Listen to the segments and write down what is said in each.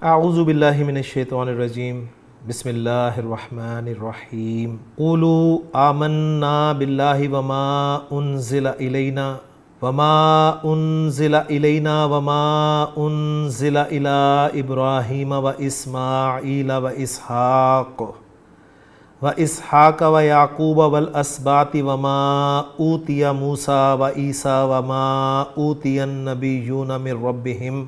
اعوذ باللہ من الشیطان الرجیم بسم اللہ الرحمن الرحیم قولوا آمنا باللہ وما انزل الینا وما انزل الی ابراہیم واسماعیل واسحاق ویعقوب والاسباط وما اوتی موسیٰ وعیسیٰ وما اوتی النبیون من ربہم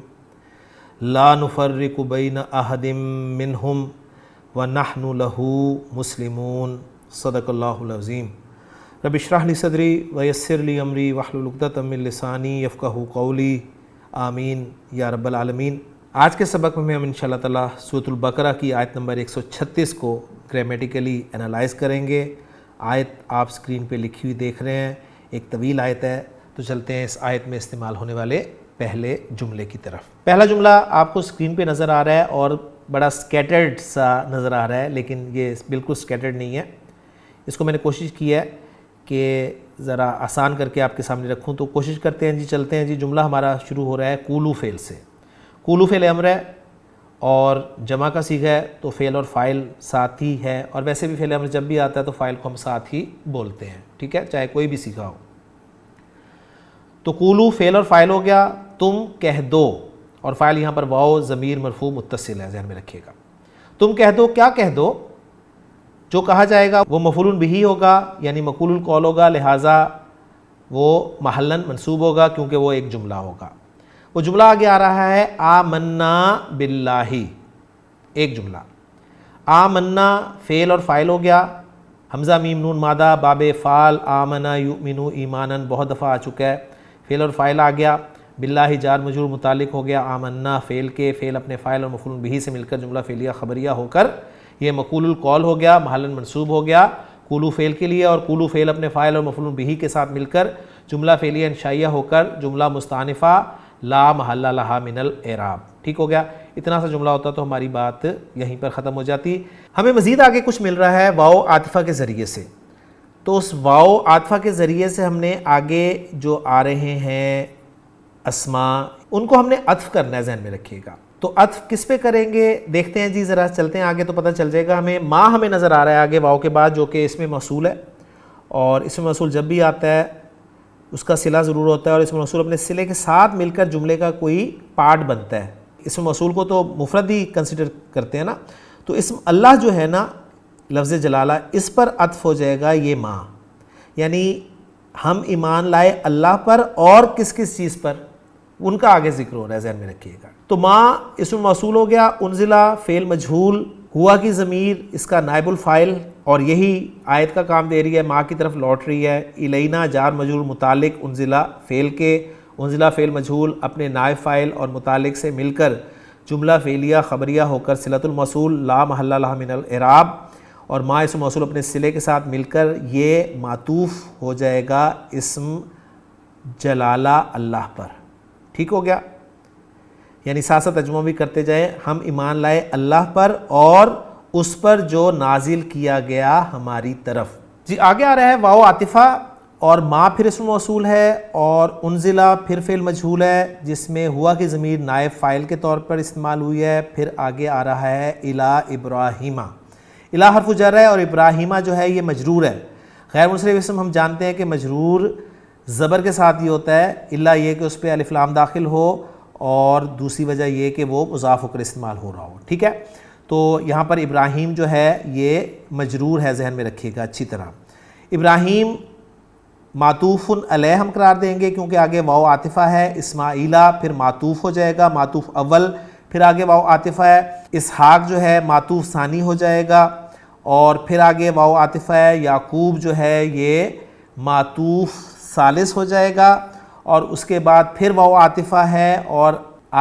لا نفرق بین احد منہم ونحن لہ مسلمون صدق اللہ العظیم رب اشرح لی صدری ویسر لی امری واحلل عقدۃ من لسانی یفقہوا قولی آمین یا رب العالمین۔ آج کے سبق میں ہم انشاءاللہ تعالیٰ سورۃ البقرہ کی آیت نمبر 136 کو گرامیٹیکلی انالائز کریں گے۔ آیت آپ سکرین پہ لکھی ہوئی دیکھ رہے ہیں، ایک طویل آیت ہے، تو چلتے ہیں اس آیت میں استعمال ہونے والے پہلے جملے کی طرف۔ پہلا جملہ آپ کو سکرین پہ نظر آ رہا ہے اور بڑا سکیٹرڈ سا نظر آ رہا ہے، لیکن یہ بالکل سکیٹرڈ نہیں ہے۔ اس کو میں نے کوشش کی ہے کہ ذرا آسان کر کے آپ کے سامنے رکھوں، تو کوشش کرتے ہیں چلتے ہیں جملہ ہمارا شروع ہو رہا ہے قولوا فعل سے۔ قولوا فعل امر ہے اور جمع کا صیغہ ہے، تو فعل اور فاعل ساتھ ہی ہے، اور ویسے بھی فعل امر جب بھی آتا ہے تو فاعل کو ہم ساتھ ہی بولتے ہیں، ٹھیک ہے، چاہے کوئی بھی صیغہ ہو۔ تو قولوا فعل اور فاعل ہو گیا، تم کہہ دو، اور فاعل یہاں پر واو ضمیر مرفوع متصل ہے، ذہن میں رکھیے گا۔ تم کہہ دو، کیا کہہ دو؟ جو کہا جائے گا وہ مفعول بہ ہوگا، یعنی مقول القول ہوگا، لہٰذا وہ محلاً منصوب ہوگا کیونکہ وہ ایک جملہ ہوگا۔ وہ جملہ آگے آ رہا ہے آمنا باللہ، ایک جملہ۔ آمنا فعل اور فاعل ہو گیا، حمزہ میم نون مادہ باب فعل، آمنا یؤمنو ایماناً بہت دفعہ آ چکا ہے، فعل اور فاعل آ گیا۔ باللہ جار مجرور متعلق ہو گیا آمنا فعل کے، فعل اپنے فاعل اور مفعول بہ سے مل کر جملہ فعلیہ خبریہ ہو کر یہ مقول القول ہو گیا، محلاً منصوب ہو گیا قولوا فعل کے لیے، اور قولوا فعل اپنے فاعل اور مفعول بہ کے ساتھ مل کر جملہ فعلیہ انشائیہ ہو کر جملہ مستأنفہ لا محل لہا من الاعراب، ٹھیک ہو گیا۔ اتنا سا جملہ ہوتا تو ہماری بات یہیں پر ختم ہو جاتی۔ ہمیں مزید آگے کچھ مل رہا ہے واو عاطفہ کے ذریعے سے، تو اس واو عاطفہ کے ذریعے سے ہم نے آگے جو آ رہے ہیں اسماء، ان کو ہم نے عطف کرنا ہے، ذہن میں رکھیے گا۔ تو عطف کس پہ کریں گے دیکھتے ہیں جی، ذرا چلتے ہیں آگے تو پتہ چل جائے گا ہمیں۔ ما ہمیں نظر آ رہا ہے آگے واو کے بعد، جو کہ اسم موصول ہے، اور اسم موصول جب بھی آتا ہے اس کا صلہ ضرور ہوتا ہے، اور اسم موصول اپنے صلے کے ساتھ مل کر جملے کا کوئی پارٹ بنتا ہے۔ اسم موصول کو تو مفرد ہی کنسیڈر کرتے ہیں نا، تو اسم اللہ جو ہے نا، لفظ جلالہ، اس پر عطف ہو جائے گا یہ ما، یعنی ہم ایمان لائے اللہ پر اور کس کس چیز پر، ان کا آگے ذکر ہو رہا ہے، ذہن میں رکھیے گا۔ تو ما اسم موصول ہو گیا، انزلہ فعل مجہول، ہوا کی ضمیر اس کا نائب الفاعل، اور یہی آیت کا کام دے رہی ہے، ما کی طرف لوٹ رہی ہے۔ الینا جار مجرور متعلق انزلہ فعل کے، انزلہ فعل مجہول اپنے نائب فاعل اور متعلق سے مل کر جملہ فعلیہ خبریہ ہو کر صلۃ الموصول لا محل لہا من الاعراب، اور ما اسم موصول اپنے صلے کے ساتھ مل کر یہ معطوف ہو جائے گا اسم جلالہ اللہ پر، ٹھیک ہو گیا۔ یعنی ساتھ ساتھ ترجمہ بھی کرتے جائیں، ہم ایمان لائے اللہ پر اور اس پر جو نازل کیا گیا ہماری طرف۔ جی آگے آ رہا ہے واو عاطفہ، اور ما پھر اسم موصول ہے، اور انزلہ پھر فعل مجہول ہے جس میں ہوا کی ضمیر نائب فاعل کے طور پر استعمال ہوئی ہے۔ پھر آگے آ رہا ہے الی ابراہیمہ، الی حرف جر ہے، اور ابراہیمہ جو ہے یہ مجرور ہے۔ غیر منصرف اسم ہم جانتے ہیں کہ مجرور زبر کے ساتھ یہ ہوتا ہے، الا یہ کہ اس پہ الف لام داخل ہو، اور دوسری وجہ یہ کہ وہ مضاف ہو کر استعمال ہو رہا ہو، ٹھیک ہے۔ تو یہاں پر ابراہیم جو ہے یہ مجرور ہے، ذہن میں رکھیے گا اچھی طرح۔ ابراہیم معطوف علیہ ہم قرار دیں گے کیونکہ آگے واو عاطفہ ہے۔ اسماعیلہ پھر معطوف ہو جائے گا، معطوف اول، پھر آگے واو عاطفہ ہے۔ اسحاق جو ہے معطوف ثانی ہو جائے گا، اور پھر آگے واو عاطفہ ہے۔ یعقوب جو ہے یہ معطوف ثالث ہو جائے گا، اور اس کے بعد پھر واو عاطفہ ہے، اور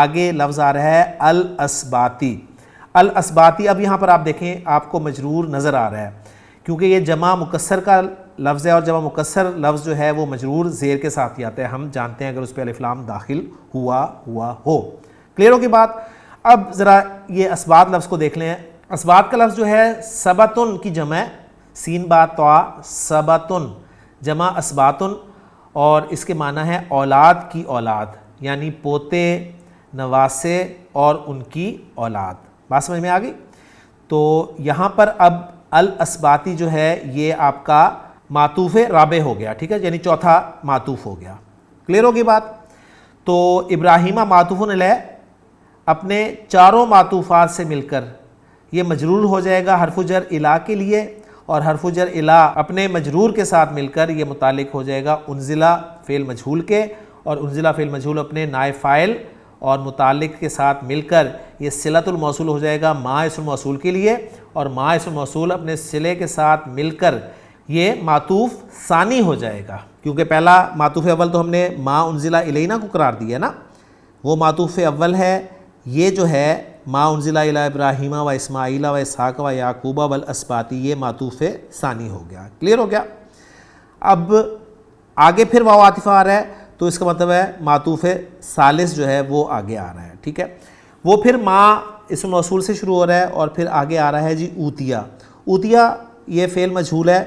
آگے لفظ آ رہا ہے الاسباطی۔ الاسباطی، اب یہاں پر آپ دیکھیں آپ کو مجرور نظر آ رہا ہے کیونکہ یہ جمع مکسر کا لفظ ہے، اور جمع مکسر لفظ جو ہے وہ مجرور زیر کے ساتھ ہی آتا ہے، ہم جانتے ہیں اگر اس پہ الف لام داخل ہوا ہو۔ کلیئر ہوگی بات؟ اب ذرا یہ اسباط لفظ کو دیکھ لیں۔ اسباط کا لفظ جو ہے سبتن کی جمع ہے، سین با طا، سبتن جمع اسباتن، اور اس کے معنی ہے اولاد کی اولاد، یعنی پوتے، نواسے اور ان کی اولاد. بات سمجھ میں آ گئی؟ تو یہاں پر اب الاسباطی جو ہے یہ آپ کا معطوف رابع ہو گیا, ٹھیک ہے, یعنی چوتھا معطوف ہو گیا. کلیئر ہوگی بات؟ تو ابراہیمہ معطوف علیہ اپنے چاروں معطوفات سے مل کر یہ مجرور ہو جائے گا حرف جر الا کے لیے, اور حرف جر الا اپنے مجرور کے ساتھ مل کر یہ متعلق ہو جائے گا انزلہ فعل مجہول کے, اور انزلہ فعل مجہول اپنے نائب فاعل اور متعلق کے ساتھ مل کر یہ صلۃ الموصول ہو جائے گا ما اسم الموصول کے لیے, اور ما اسم الموصول اپنے صلے کے ساتھ مل کر یہ معطوف ثانی ہو جائے گا, کیونکہ پہلا معطوف اول تو ہم نے ما انزلہ الینا کو قرار دیا نا, وہ معطوف اول ہے. یہ جو ہے ما انزلہ الی ابراہیم و اسماعیل و اسحاق و یعقوب والاسباط, یہ معطوف ثانی ہو گیا. کلیئر ہو گیا؟ اب آگے پھر واو عاطفہ آ رہا ہے, تو اس کا مطلب ہے معطوف ثالث جو ہے وہ آگے آ رہا ہے. ٹھیک ہے, وہ پھر ما اسم موصول سے شروع ہو رہا ہے, اور پھر آگے آ رہا ہے جی اوتیہ. اوتیہ یہ فعل مجہول ہے,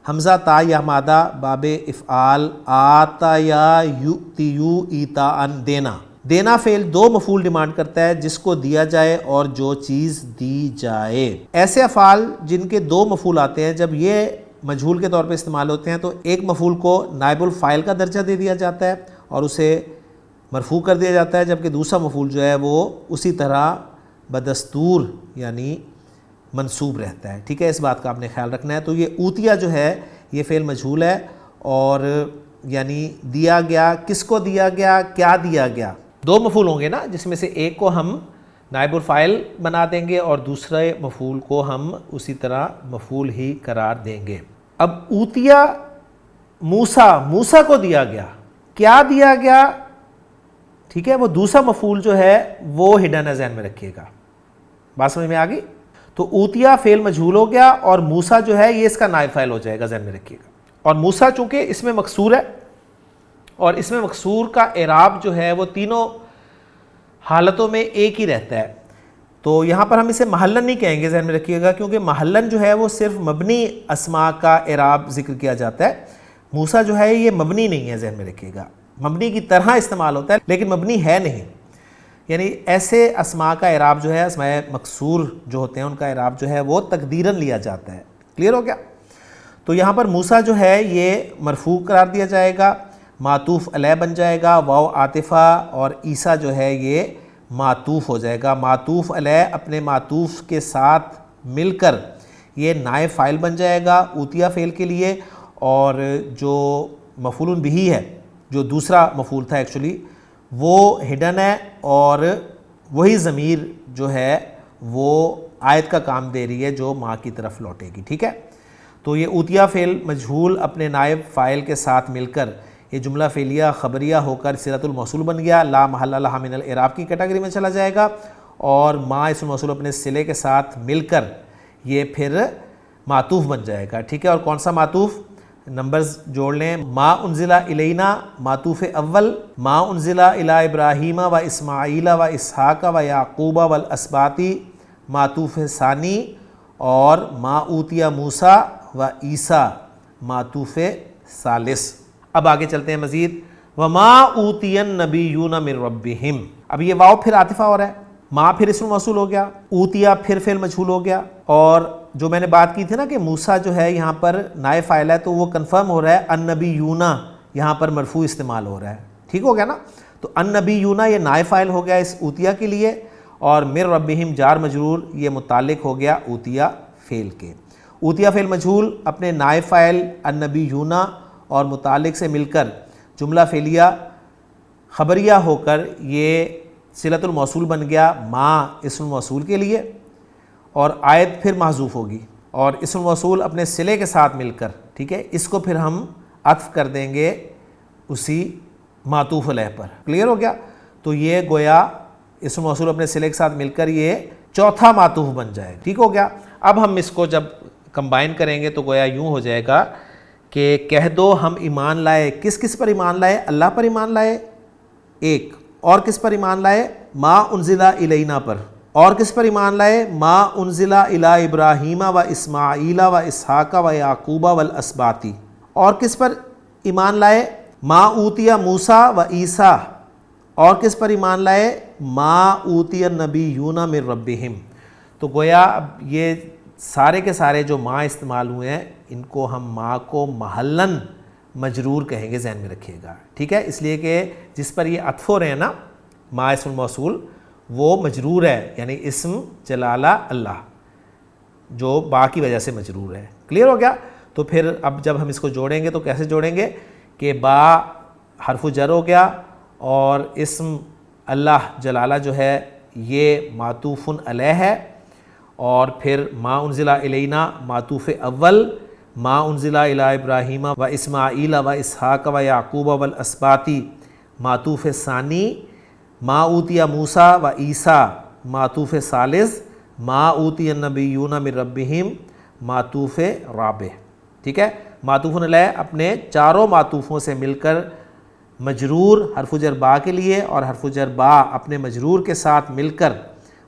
حمزہ تا یا مادہ باب افعال, آتا یا یؤتیو ایتاء دینا. دینا فعل دو مفعول ڈیمانڈ کرتا ہے, جس کو دیا جائے اور جو چیز دی جائے. ایسے افعال جن کے دو مفعول آتے ہیں, جب یہ مجہول کے طور پہ استعمال ہوتے ہیں تو ایک مفعول کو نائب الفاعل کا درجہ دے دیا جاتا ہے اور اسے مرفوع کر دیا جاتا ہے, جبکہ دوسرا مفعول جو ہے وہ اسی طرح بدستور یعنی منصوب رہتا ہے. ٹھیک ہے, اس بات کا آپ نے خیال رکھنا ہے. تو یہ اوتیہ جو ہے یہ فعل مجہول ہے, اور یعنی دیا گیا, کس کو دیا گیا, کیا دیا گیا. دو مفعول ہوں گے نا, جس میں سے ایک کو ہم نائب الفاعل بنا دیں گے اور دوسرے مفعول کو ہم اسی طرح مفعول ہی قرار دیں گے. اب اوتیہ موسیٰ کو دیا گیا, کیا دیا گیا, ٹھیک ہے, وہ دوسرا مفعول جو ہے وہ ہڈن ہے, ذہن میں رکھیے گا. بات سمجھ میں آ گئی؟ تو اوتیہ فعل مجہول ہو گیا, اور موسیٰ جو ہے یہ اس کا نائب فاعل ہو جائے گا, ذہن میں رکھیے گا. اور موسیٰ چونکہ اس میں مکسور ہے, اور اس میں مکسور کا اعراب جو ہے وہ تینوں حالتوں میں ایک ہی رہتا ہے. تو یہاں پر ہم اسے محلن نہیں کہیں گے, ذہن میں رکھیے گا, کیونکہ محلن جو ہے وہ صرف مبنی اسماء کا اعراب ذکر کیا جاتا ہے. موسیٰ جو ہے یہ مبنی نہیں ہے, ذہن میں رکھیے گا, مبنی کی طرح استعمال ہوتا ہے لیکن مبنی ہے نہیں. یعنی ایسے اسماء کا اعراب جو ہے, اسماء مکسور جو ہوتے ہیں ان کا اعراب جو ہے وہ تقدیراً لیا جاتا ہے. کلیئر ہو گیا؟ تو یہاں پر موسیٰ جو ہے یہ مرفوع قرار دیا جائے گا, معطوف علیہ بن جائے گا, واو عاطفہ, اور عیسیٰ جو ہے یہ معطوف ہو جائے گا. معطوف علیہ اپنے معطوف کے ساتھ مل کر یہ نائب فاعل بن جائے گا اوتیہ فعل کے لیے, اور جو مفعول بہ ہے, جو دوسرا مفعول تھا ایکچولی, وہ ہڈن ہے, اور وہی ضمیر جو ہے وہ آیت کا کام دے رہی ہے جو ماں کی طرف لوٹے گی. ٹھیک ہے, تو یہ اوتیہ فعل مجہول اپنے نائب فاعل کے ساتھ مل کر یہ جملہ فعلیہ خبریہ ہو کر صلۃ الموصول بن گیا, لا محل لہا من الاعراب کی کیٹیگری میں چلا جائے گا, اور ما اسم موصول اپنے صلے کے ساتھ مل کر یہ پھر معطوف بن جائے گا. ٹھیک ہے, اور کون سا معطوف؟ نمبرز جوڑ لیں. ما انزلہ الینا معطوف اول, ما انزلہ الی ابراہیم و اسماعیل و اسحاق و یعقوب والاسباط معطوف ثانی, اور ما اوتیہ موسیٰ و عیسیٰ معطوف ثالث. اب آگے چلتے ہیں مزید. وما اوتی النبیون من ربہم. اب یہ واو پھر عاطفہ ہو رہا ہے, ما پھر اسم موصول ہو گیا, اوتیہ پھر فعل مجہول ہو گیا, اور جو میں نے بات کی تھی نا کہ موسیٰ جو ہے یہاں پر نائب فاعل ہے, تو وہ کنفرم ہو رہا ہے النبیون یہاں پر مرفوع استعمال ہو رہا ہے. ٹھیک ہو گیا نا؟ تو النبیون یہ نائب فاعل ہو گیا اس اوتیہ کے لیے, اور من ربہم جار مجرور یہ متعلق ہو گیا اوتیہ فعل کے. اوتیہ فعل مجہول اپنے نائب فاعل النبیون اور متعلق سے مل کر جملہ فعلیہ خبریہ ہو کر یہ صلۃ الموصول بن گیا ما اسم موصول کے لیے, اور آیت پھر محذوف ہوگی, اور اسم موصول اپنے صلے کے ساتھ مل کر, ٹھیک ہے, اس کو پھر ہم عطف کر دیں گے اسی معطوف علیہ پر. کلیئر ہو گیا؟ تو یہ گویا اسم موصول اپنے صلے کے ساتھ مل کر یہ چوتھا معطوف بن جائے گا. ٹھیک ہو گیا؟ اب ہم اس کو جب کمبائن کریں گے تو گویا یوں ہو جائے گا کہ کہہ دو ہم ایمان لائے. کس کس پر ایمان لائے؟ اللہ پر ایمان لائے ایک, اور کس پر ایمان لائے؟ ما انزلہ الینا پر. اور کس پر ایمان لائے؟ ما انزلہ الی ابراہیم و اسماعیل و اسحاق و یعقوب والاسباط. اور کس پر ایمان لائے؟ ما اوتیہ موسیٰ و عیسیٰ اور کس پر ایمان لائے؟ ما اوتی النبیون من ربہم. تو گویا اب یہ سارے کے سارے جو ما استعمال ہوئے ہیں ان کو ہم ما کو محلاً مجرور کہیں گے، ذہن میں رکھیے گا، ٹھیک ہے؟ اس لیے کہ جس پر یہ عطف ہو رہے ہیں نا، ما اسم الموصول، وہ مجرور ہے، یعنی اسم جلالہ اللہ جو با کی وجہ سے مجرور ہے. کلیئر ہو گیا؟ تو پھر اب جب ہم اس کو جوڑیں گے تو کیسے جوڑیں گے کہ با حرف جر ہو گیا اور اسم اللہ جلالہ جو ہے یہ معطوف علیہ ہے، اور پھر ما انزل الینا معطوف اول، ما انزل الی ابراہیم و اسماعیل و اسحاق و یعقوب والاسباط معطوف ثانی، ما اوتی موسیٰ و عیسیٰ معطوف ثالث، ما اوتی النبیون من ربہم معطوف رابع. ٹھیک ہے؟ معطوف علیہ اپنے چاروں معطوفوں سے مل کر مجرور حرف جر با کے لیے، اور حرف جر با اپنے مجرور کے ساتھ مل کر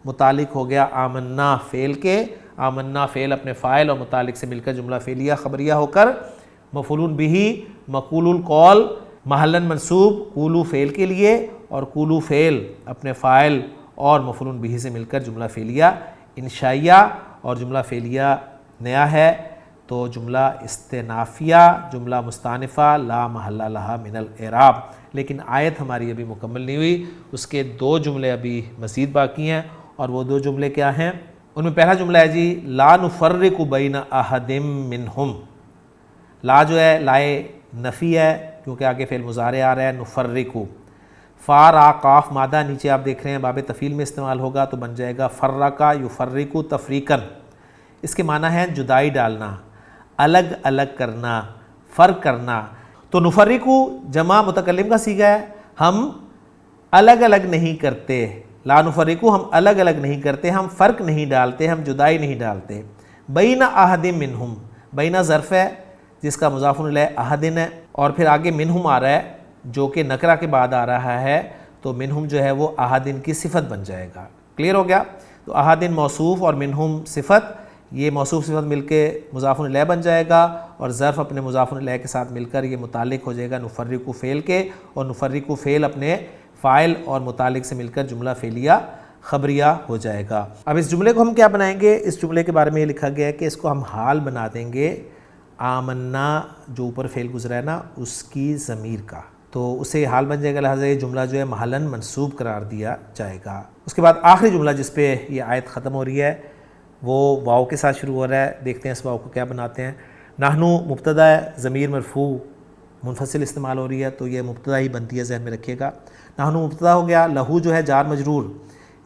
متعلق ہو گیا آمنا فعل کے. آمنا فعل اپنے فاعل اور متعلق سے مل کر جملہ فعلیہ خبریہ ہو کر مفعول بہ مقول القول محلاً منصوب قولو فعل کے لیے، اور قولو فعل اپنے فاعل اور مفعول بہ سے مل کر جملہ فعلیہ انشائیہ، اور جملہ فعلیہ نیا ہے تو جملہ استنافیہ، جملہ مستانفہ لا محل لہا من الاعراب. لیکن آیت ہماری ابھی مکمل نہیں ہوئی، اس کے 2 جملے ابھی مزید باقی ہیں، اور وہ 2 جملے کیا ہیں؟ ان میں پہلا جملہ ہے جی لا نفرق بین احد منہم. لا جو ہے لائے نفی ہے کیونکہ آگے فعل مضارع آ رہا ہے نفرق. فا را قاف مادہ نیچے آپ دیکھ رہے ہیں باب تفعیل میں استعمال ہوگا تو بن جائے گا فرقا یفرق تفریقاً. اس کے معنی ہے جدائی ڈالنا، الگ الگ کرنا، فرق کرنا. تو نفرق جمع متکلم کا صیغہ ہے، ہم الگ الگ نہیں کرتے. لا نفرق ہم الگ الگ نہیں کرتے، ہم فرق نہیں ڈالتے، ہم جدائی نہیں ڈالتے. بین احد منہم، بین ظرف ہے جس کا مضاف الیہ احد ہے، اور پھر آگے منہم آ رہا ہے جو کہ نکرہ کے بعد آ رہا ہے، تو منہم جو ہے وہ احد کی صفت بن جائے گا. کلیئر ہو گیا؟ تو احد موصوف اور منہم صفت، یہ موصوف صفت مل کے مضاف الیہ بن جائے گا، اور ظرف اپنے مضاف الیہ کے ساتھ مل کر یہ متعلق ہو جائے گا نفرق فعل کے، اور نفرق فعل اپنے فاعل اور متعلق سے مل کر جملہ فعلیہ خبریہ ہو جائے گا. اب اس جملے کو ہم کیا بنائیں گے؟ اس جملے کے بارے میں یہ لکھا گیا ہے کہ اس کو ہم حال بنا دیں گے آمنا جو اوپر فعل گزرا ہے نا اس کی ضمیر کا، تو اسے حال بن جائے گا، لہٰذا یہ جملہ جو ہے محلاً منصوب قرار دیا جائے گا. اس کے بعد آخری جملہ جس پہ یہ آیت ختم ہو رہی ہے وہ واو کے ساتھ شروع ہو رہا ہے. دیکھتے ہیں اس واو کو کیا بناتے ہیں. نحنو مبتدا ہے، ضمیر مرفوع منفصل استعمال ہو رہی ہے تو یہ مبتدا ہی بنتی ہے، ذہن میں رکھیے گا. نحنو مبتدا ہو گیا، لہو جو ہے جار مجرور،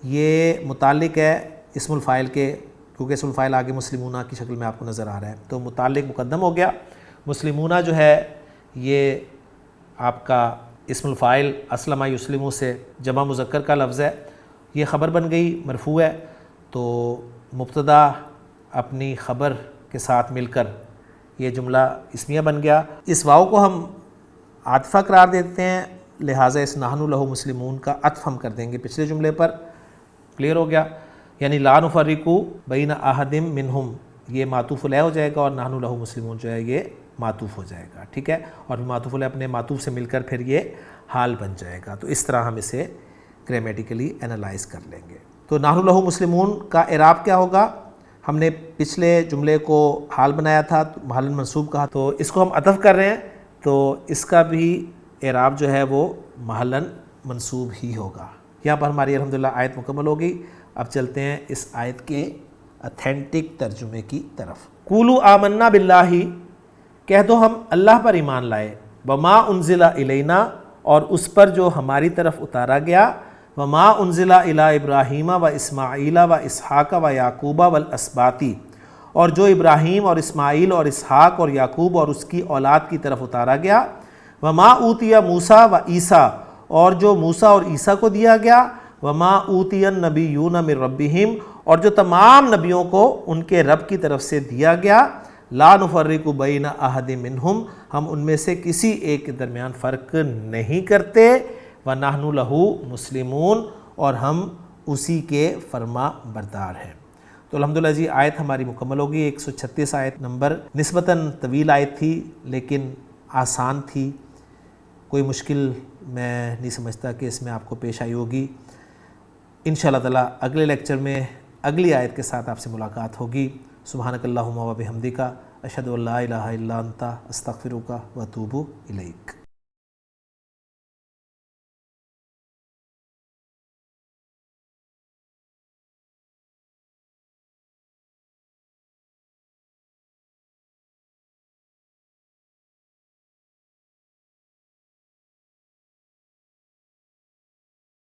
یہ متعلق ہے اسم الفاعل کے، کیونکہ اسم الفاعل آگے مسلمونہ کی شکل میں آپ کو نظر آ رہا ہے تو متعلق مقدم ہو گیا. مسلمونہ جو ہے یہ آپ کا اسم الفاعل اسلم یسلمو سے جمع مذکر کا لفظ ہے، یہ خبر بن گئی مرفوع ہے، تو مبتدا اپنی خبر کے ساتھ مل کر یہ جملہ اسمیہ بن گیا. اس واو کو ہم عاطفہ قرار دیتے ہیں، لہٰذا اس نحنو لہو مسلمون کا عطف ہم کر دیں گے پچھلے جملے پر. کلیئر ہو گیا؟ یعنی لا نفرق بین احد منہم یہ معطوف علیہ ہو جائے گا، اور نحنو لہو مسلمون جو ہے یہ معطوف ہو جائے گا. ٹھیک ہے؟ اور معطوف علیہ اپنے معطوف سے مل کر پھر یہ حال بن جائے گا. تو اس طرح ہم اسے گرامیٹیکلی انالائز کر لیں گے. تو نحنو لہو مسلمون کا اعراب کیا ہوگا؟ ہم نے پچھلے جملے کو حال بنایا تھا، محلاً منصوب کہا، تو اس کو ہم عطف کر رہے ہیں تو اس کا بھی اعراب جو ہے وہ محلاً منصوب ہی ہوگا. یہاں پر ہماری الحمدللہ آیت مکمل ہو گئی. اب چلتے ہیں اس آیت کے اتھینٹک ترجمے کی طرف. قولوا آمنا باللہ، کہہ دو ہم اللہ پر ایمان لائے، وما انزل الینا، اور اس پر جو ہماری طرف اتارا گیا، وما انزل الی ابراہیم و اسماعیل و اسحاق و یعقوب والاسباط، اور جو ابراہیم اور اسماعیل اور اسحاق اور یعقوب اور اس کی اولاد کی طرف اتارا گیا، وما اوتی موسیٰ و عیسیٰ، اور جو موسیٰ اور عیسیٰ کو دیا گیا، وما اوتی النبیون من ربہم، اور جو تمام نبیوں کو ان کے رب کی طرف سے دیا گیا، لا نفرق بین احد منہم، ہم ان میں سے کسی ایک کے درمیان فرق نہیں کرتے، ونحن لہو مسلمون، اور ہم اسی کے فرما بردار ہیں. تو الحمدللہ جی آیت ہماری مکمل ہوگی. 136 آیت نمبر نسبتاً طویل آیت تھی لیکن آسان تھی، کوئی مشکل میں نہیں سمجھتا کہ اس میں آپ کو پیش آئی ہوگی۔ انشاءاللہ تعالیٰ اگلے لیکچر میں اگلی آیت کے ساتھ آپ سے ملاقات ہوگی۔ سبحانک اللہم و بحمدک، اشہد ان لا الہ الا انت، استغفرک و اتوب الیک۔